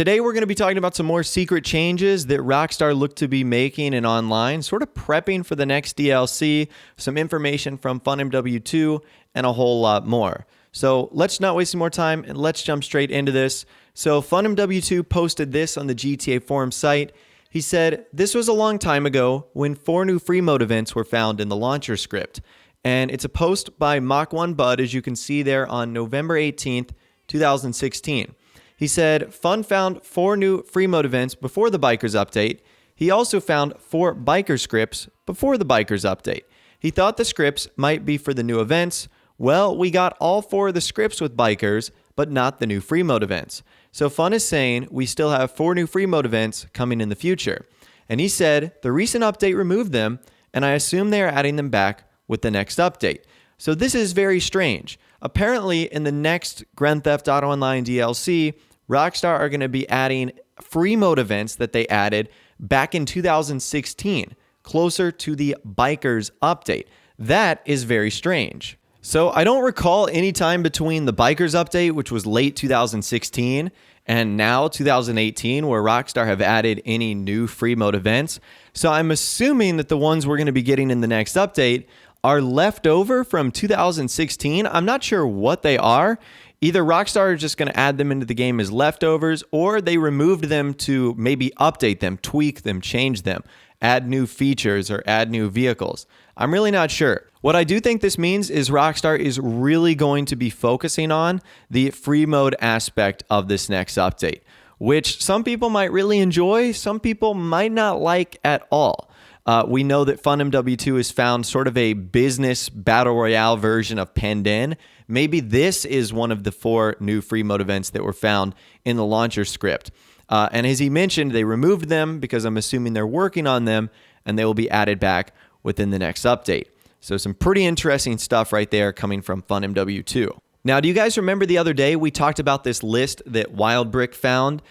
Today we're going to be talking about some more secret changes that Rockstar looked to be making in online, sort of prepping for the next DLC, some information from FunMW2, and a whole lot more. So let's not waste any more time and let's jump straight into this. So FunMW2 posted this on the GTA forum site. He said, "This was a long time ago when 4 new free mode events were found in the launcher script." And it's a post by Mach1Bud, as you can see there on November 18th, 2016. He said, Fun found 4 new free mode events before the Bikers update. He also found 4 biker scripts before the Bikers update. He thought the scripts might be for the new events. Well, we got all 4 of the scripts with Bikers, but not the new free mode events. So Fun is saying we still have 4 new free mode events coming in the future. And he said the recent update removed them, and I assume they are adding them back with the next update. So this is very strange. Apparently, in the next Grand Theft Auto Online DLC, Rockstar are going to be adding free mode events that they added back in 2016, closer to the Bikers update. That is very strange. So I don't recall any time between the Bikers update, which was late 2016, and now 2018, where Rockstar have added any new free mode events. So I'm assuming that the ones we're going to be getting in the next update are left over from 2016. I'm not sure what they are. Either Rockstar is just going to add them into the game as leftovers, or they removed them to maybe update them, tweak them, change them, add new features, or add new vehicles. I'm really not sure. What I do think this means is Rockstar is really going to be focusing on the free mode aspect of this next update, which some people might really enjoy, some people might not like at all. We know that FunMW2 has found sort of a business battle royale version of Penned In. Maybe this is one of the 4 new free mode events that were found in the launcher script. And as he mentioned, they removed them because I'm assuming they're working on them, and they will be added back within the next update. So some pretty interesting stuff right there coming from FunMW2. Now, do you guys remember the other day we talked about this list that WildBrick found?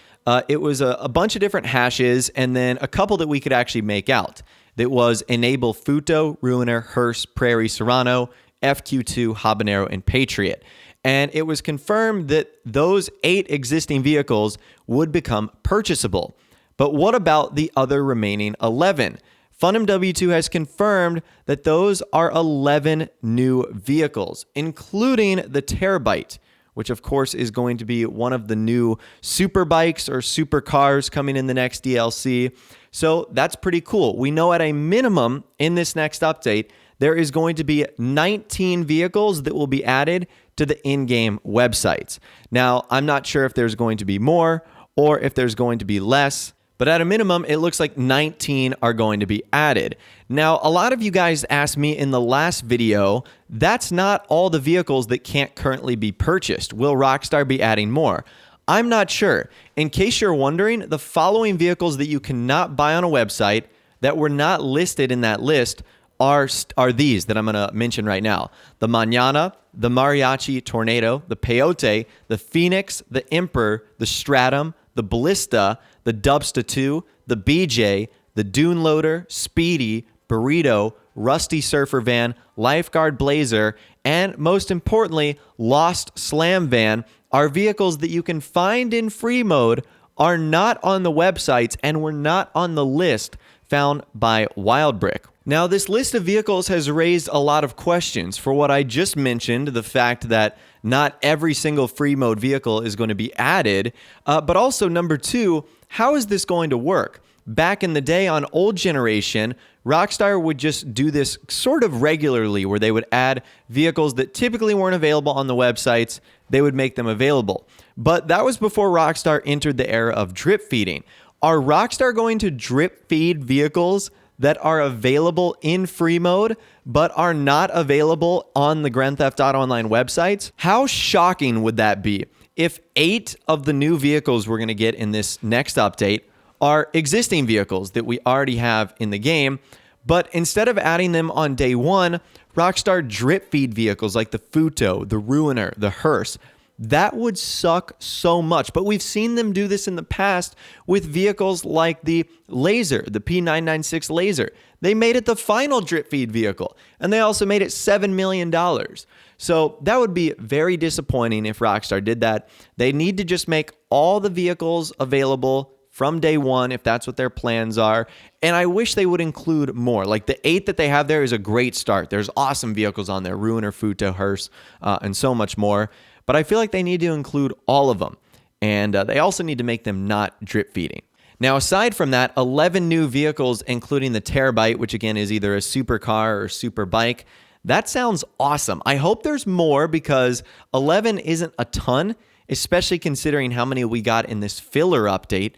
It was a bunch of different hashes and then a couple that we could actually make out. That was Enable Futo, Ruiner, Hearse, Prairie, Serrano, FQ2, Habanero, and Patriot. And it was confirmed that those 8 existing vehicles would become purchasable. But what about the other remaining 11? FunMW2 has confirmed that those are 11 new vehicles, including the Terabyte, which of course is going to be one of the new super bikes or super cars coming in the next DLC. So that's pretty cool. We know at a minimum in this next update, there is going to be 19 vehicles that will be added to the in-game websites. Now, I'm not sure if there's going to be more or if there's going to be less, but at a minimum, it looks like 19 are going to be added. Now, a lot of you guys asked me in the last video, that's not all the vehicles that can't currently be purchased. Will Rockstar be adding more? I'm not sure. In case you're wondering, the following vehicles that you cannot buy on a website that were not listed in that list are these that I'm going to mention right now. The Mañana, the Mariachi Tornado, the Peyote, the Phoenix, the Emperor, the Stratum, the Ballista, the Dubsta 2, the BJ, the Dune Loader, Speedy, Burrito, Rusty Surfer Van, Lifeguard Blazer, and most importantly, Lost Slam Van are vehicles that you can find in free mode, are not on the websites, and were not on the list found by WildBrick. Now, this list of vehicles has raised a lot of questions for what I just mentioned, the fact that not every single free mode vehicle is going to be added, but also number 2, how is this going to work? Back in the day on old generation, Rockstar would just do this sort of regularly where they would add vehicles that typically weren't available on the websites. They would make them available. But that was before Rockstar entered the era of drip feeding. Are Rockstar going to drip feed vehicles that are available in free mode but are not available on the Grand Theft Auto Online websites? How shocking would that be if 8 of the new vehicles we're going to get in this next update are existing vehicles that we already have in the game, but instead of adding them on day 1, Rockstar drip feed vehicles like the Futo, the Ruiner, the Hearse, That would suck so much. But we've seen them do this in the past with vehicles like the Laser, the P996 Laser. They made it the final drip feed vehicle, and they also made it $7 million. So that would be very disappointing if Rockstar did that. They need to just make all the vehicles available from day one, if that's what their plans are. And I wish they would include more. Like the 8 that they have there is a great start. There's awesome vehicles on there, Ruiner, Futo, Hearse, and so much more. But I feel like they need to include all of them. And they also need to make them not drip feeding. Now, aside from that, 11 new vehicles, including the Terabyte, which again is either a supercar or super bike. That sounds awesome. I hope there's more because 11 isn't a ton, especially considering how many we got in this filler update,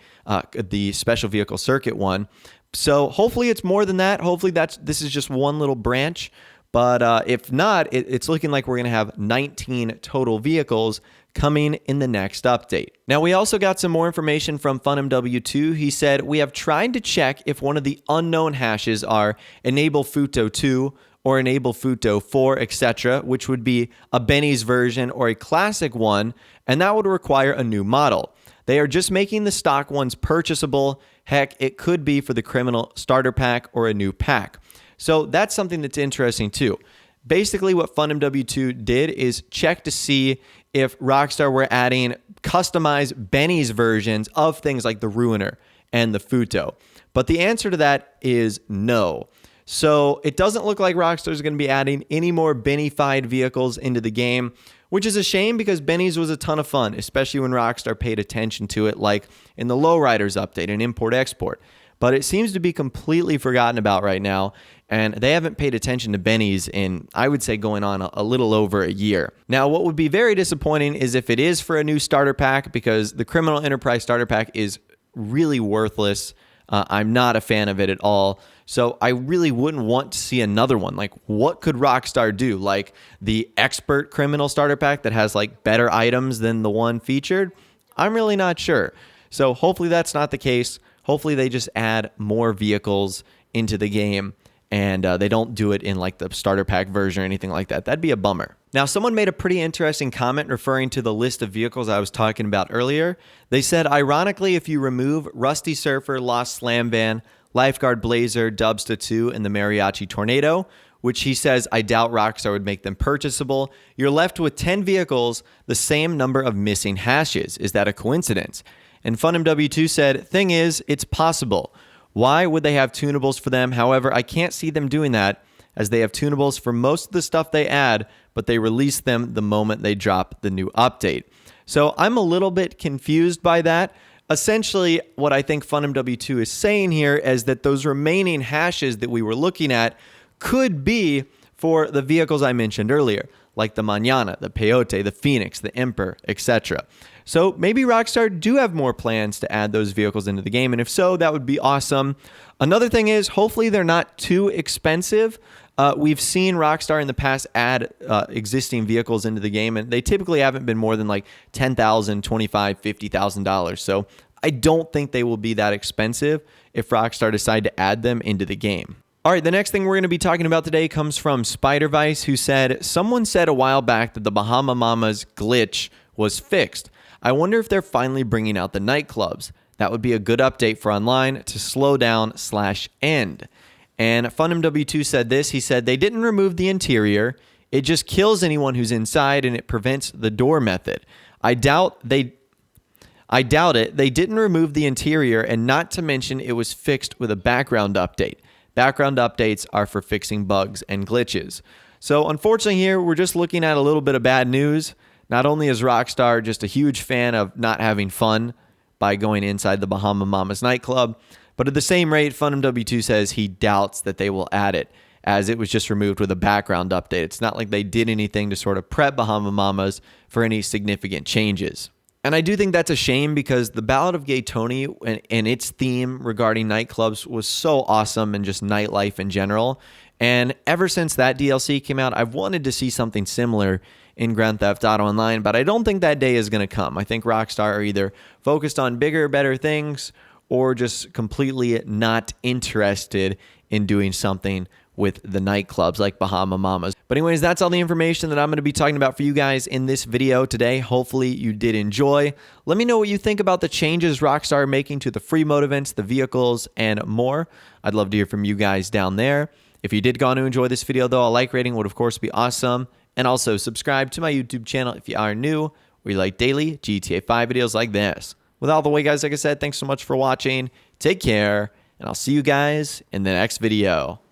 the special vehicle circuit one. So hopefully it's more than that. Hopefully this is just one little branch. But if not, it's looking like we're going to have 19 total vehicles coming in the next update. Now, we also got some more information from FunMW2. He said, we have tried to check if one of the unknown hashes are enable Futo 2 or enable Futo 4, etc., which would be a Benny's version or a classic one, and that would require a new model. They are just making the stock ones purchasable. Heck, it could be for the criminal starter pack or a new pack. So that's something that's interesting too. Basically, what FunMW2 did is check to see if Rockstar were adding customized Benny's versions of things like the Ruiner and the Futo. But the answer to that is no. So it doesn't look like Rockstar is going to be adding any more Benny-fied vehicles into the game, which is a shame because Benny's was a ton of fun, especially when Rockstar paid attention to it, like in the Lowriders update and Import-Export. But it seems to be completely forgotten about right now, and they haven't paid attention to Benny's in, I would say, going on a little over a year. Now, what would be very disappointing is if it is for a new starter pack, because the Criminal Enterprise starter pack is really worthless. I'm not a fan of it at all. So I really wouldn't want to see another one. Like, what could Rockstar do? Like the Expert Criminal starter pack that has like better items than the one featured? I'm really not sure. So hopefully that's not the case. Hopefully they just add more vehicles into the game and they don't do it in like the starter pack version or anything like that. That'd be a bummer. Now, someone made a pretty interesting comment referring to the list of vehicles I was talking about earlier. They said, ironically, if you remove Rusty Surfer, Lost Slam Van, Lifeguard Blazer, Dubsta 2, and the Mariachi Tornado, which he says I doubt Rockstar would make them purchasable, you're left with 10 vehicles, the same number of missing hashes. Is that a coincidence? And FunMW2 said, thing is, it's possible. Why would they have tunables for them? However, I can't see them doing that as they have tunables for most of the stuff they add, but they release them the moment they drop the new update. So I'm a little bit confused by that. Essentially, what I think FunMW2 is saying here is that those remaining hashes that we were looking at could be for the vehicles I mentioned earlier, like the Mañana, the Peyote, the Phoenix, the Emperor, etc. So maybe Rockstar do have more plans to add those vehicles into the game, and if so, that would be awesome. Another thing is, hopefully they're not too expensive. We've seen Rockstar in the past add existing vehicles into the game, and they typically haven't been more than like $10,000, $25,000, $50,000. So I don't think they will be that expensive if Rockstar decide to add them into the game. All right, the next thing we're going to be talking about today comes from Spider-Vice, who said, someone said a while back that the Bahama Mamas glitch was fixed. I wonder if they're finally bringing out the nightclubs. That would be a good update for online to slow down/end. And FunMW2 said this. He said, they didn't remove the interior. It just kills anyone who's inside and it prevents the door method. I doubt it. They didn't remove the interior, and not to mention it was fixed with a background update. Background updates are for fixing bugs and glitches. So unfortunately here, we're just looking at a little bit of bad news. Not only is Rockstar just a huge fan of not having fun by going inside the Bahama Mamas nightclub, but at the same rate, FunMW2 says he doubts that they will add it, as it was just removed with a background update. It's not like they did anything to sort of prep Bahama Mamas for any significant changes. And I do think that's a shame because the Ballad of Gay Tony and its theme regarding nightclubs was so awesome and just nightlife in general. And ever since that DLC came out, I've wanted to see something similar in Grand Theft Auto Online, but I don't think that day is going to come. I think Rockstar are either focused on bigger, better things or just completely not interested in doing something with the nightclubs like Bahama Mamas. But But anyways, that's all the information that I'm going to be talking about for you guys in this video today. Hopefully you did enjoy. Let me know what you think about the changes Rockstar are making to the free mode events, the vehicles, and more. I'd love to hear from you guys down there. If you did go on to enjoy this video, though, a like rating would, of course, be awesome. And also subscribe to my YouTube channel if you are new, where you like daily GTA 5 videos like this. With all the way, guys, like I said, thanks so much for watching. Take care, and I'll see you guys in the next video.